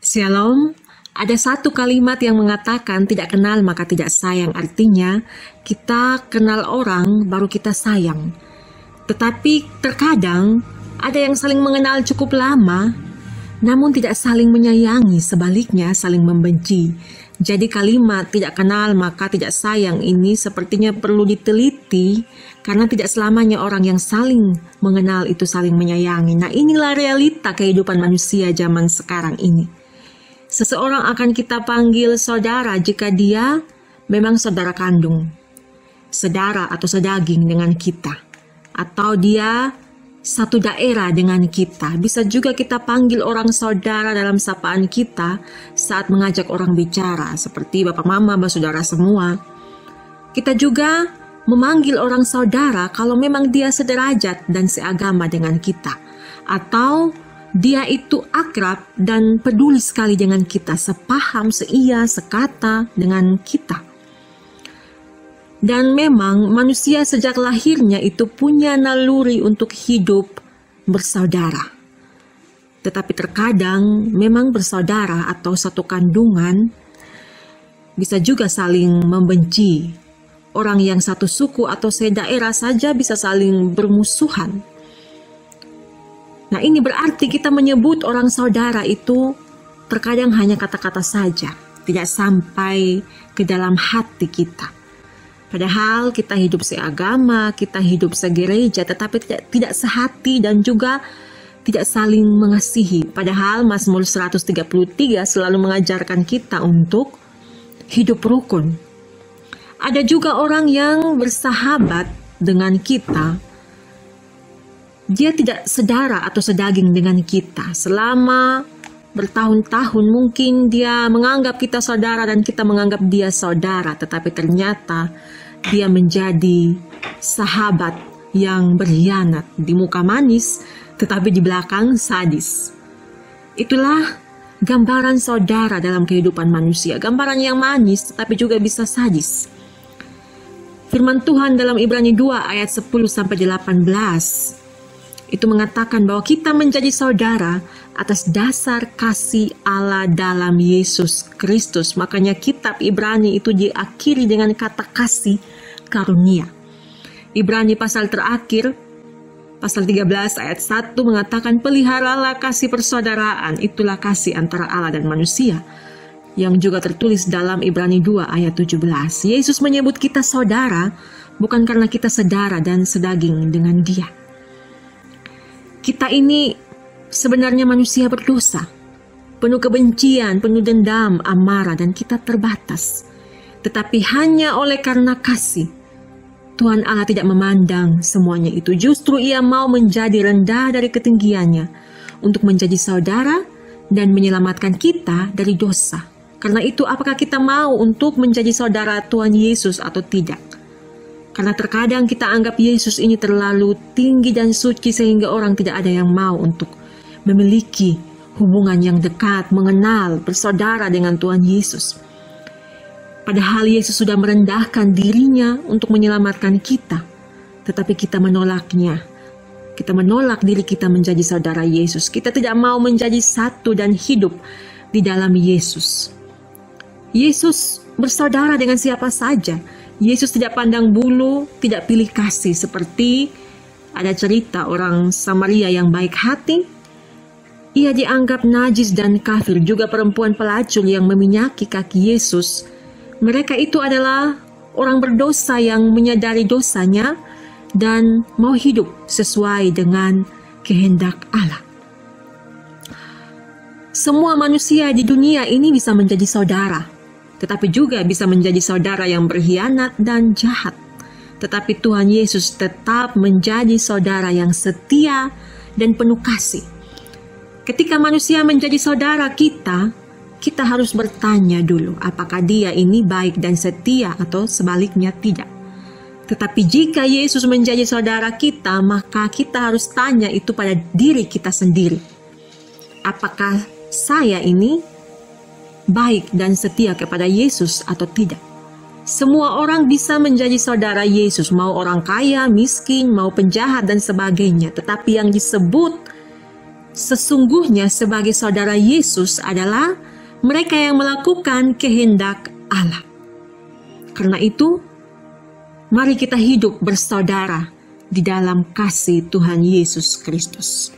Shalom, ada satu kalimat yang mengatakan tidak kenal maka tidak sayang. Artinya kita kenal orang baru kita sayang. Tetapi terkadang ada yang saling mengenal cukup lama namun tidak saling menyayangi, sebaliknya saling membenci. Jadi kalimat tidak kenal maka tidak sayang ini sepertinya perlu diteliti karena tidak selamanya orang yang saling mengenal itu saling menyayangi. Nah, inilah realita kehidupan manusia zaman sekarang ini. Seseorang akan kita panggil saudara jika dia memang saudara kandung, saudara atau sedaging dengan kita, atau dia satu daerah dengan kita. Bisa juga kita panggil orang saudara dalam sapaan kita saat mengajak orang bicara, seperti bapak mama, saudara semua. Kita juga memanggil orang saudara kalau memang dia sederajat dan seagama dengan kita, atau dia itu akrab dan peduli sekali dengan kita, sepaham, seia, sekata dengan kita. Dan memang manusia sejak lahirnya itu punya naluri untuk hidup bersaudara. Tetapi terkadang memang bersaudara atau satu kandungan bisa juga saling membenci. Orang yang satu suku atau sedaerah saja bisa saling bermusuhan. Nah, ini berarti kita menyebut orang saudara itu terkadang hanya kata-kata saja, tidak sampai ke dalam hati kita. Padahal kita hidup seagama, kita hidup segereja, tetapi tidak sehati dan juga tidak saling mengasihi. Padahal Mazmur 133 selalu mengajarkan kita untuk hidup rukun. Ada juga orang yang bersahabat dengan kita, dia tidak sedara atau sedaging dengan kita. Selama bertahun-tahun mungkin dia menganggap kita saudara dan kita menganggap dia saudara. Tetapi ternyata dia menjadi sahabat yang berkhianat. Di muka manis tetapi di belakang sadis. Itulah gambaran saudara dalam kehidupan manusia. Gambaran yang manis tetapi juga bisa sadis. Firman Tuhan dalam Ibrani 2 ayat 10-18 itu mengatakan bahwa kita menjadi saudara atas dasar kasih Allah dalam Yesus Kristus. Makanya kitab Ibrani itu diakhiri dengan kata kasih karunia. Ibrani pasal terakhir, pasal 13 ayat 1 mengatakan, peliharalah kasih persaudaraan, itulah kasih antara Allah dan manusia. Yang juga tertulis dalam Ibrani 2 ayat 17. Yesus menyebut kita saudara bukan karena kita sedara dan sedaging dengan dia. Kita ini sebenarnya manusia berdosa, penuh kebencian, penuh dendam, amarah, dan kita terbatas. Tetapi hanya oleh karena kasih, Tuhan Allah tidak memandang semuanya itu. Justru Ia mau menjadi rendah dari ketinggiannya untuk menjadi saudara dan menyelamatkan kita dari dosa. Karena itu, apakah kita mau untuk menjadi saudara Tuhan Yesus atau tidak? Karena terkadang kita anggap Yesus ini terlalu tinggi dan suci sehingga orang tidak ada yang mau untuk memiliki hubungan yang dekat, mengenal, bersaudara dengan Tuhan Yesus. Padahal Yesus sudah merendahkan dirinya untuk menyelamatkan kita, tetapi kita menolaknya. Kita menolak diri kita menjadi saudara Yesus. Kita tidak mau menjadi satu dan hidup di dalam Yesus. Yesus bersaudara dengan siapa saja. Yesus tidak pandang bulu, tidak pilih kasih. Seperti ada cerita orang Samaria yang baik hati. Ia dianggap najis dan kafir. Juga perempuan pelacur yang meminyaki kaki Yesus. Mereka itu adalah orang berdosa yang menyadari dosanya dan mau hidup sesuai dengan kehendak Allah. Semua manusia di dunia ini bisa menjadi saudara, tetapi juga bisa menjadi saudara yang berkhianat dan jahat. Tetapi Tuhan Yesus tetap menjadi saudara yang setia dan penuh kasih. Ketika manusia menjadi saudara kita harus bertanya dulu apakah dia ini baik dan setia atau sebaliknya tidak. Tetapi jika Yesus menjadi saudara kita, maka kita harus tanya itu pada diri kita sendiri. Apakah saya ini baik dan setia kepada Yesus atau tidak? Semua orang bisa menjadi saudara Yesus, mau orang kaya, miskin, mau penjahat dan sebagainya. Tetapi yang disebut sesungguhnya sebagai saudara Yesus adalah mereka yang melakukan kehendak Allah. Karena itu, mari kita hidup bersaudara di dalam kasih Tuhan Yesus Kristus.